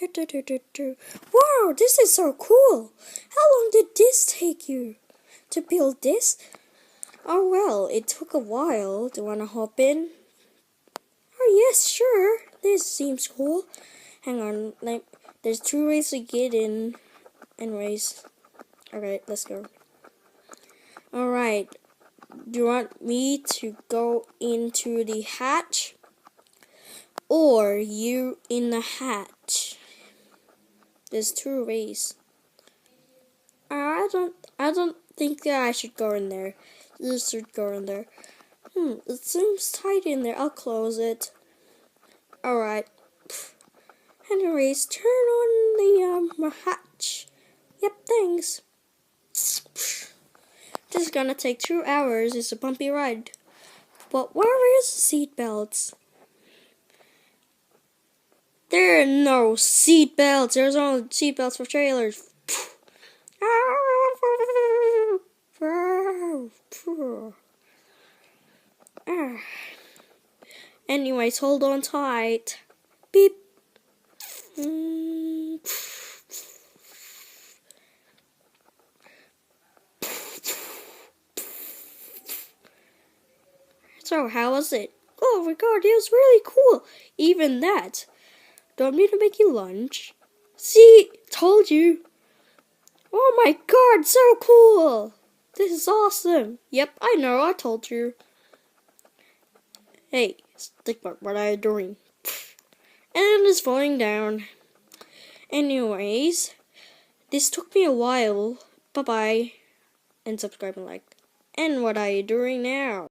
Wow, this is so cool. How long did this take you to build this? Oh well, it took a while. Do you wanna hop in? Oh yes, sure. This seems cool. Hang on, like there's 2 ways to get in and race. Alright, let's go. Alright. Do you want me to go into the hatch? Or you in the hatch? There's 2 ways. I don't think that I should go in there. You should go in there. It seems tight in there. I'll close it. Alright. Anyways, turn on the hatch. Yep, thanks. This is gonna take 2 hours. It's a bumpy ride. But where is the seat belts? There are no seat belts. There's only seat belts for trailers. Anyways, hold on tight. Beep. So, how was it? Oh my god, it was really cool. Even that. Don't need to make you lunch. See, told you. Oh my god, so cool. This is awesome. Yep, I know, I told you. Hey, Stikbots, what are you doing? And it's falling down. Anyways, this took me a while. Bye-bye. And subscribe and like. And what are you doing now?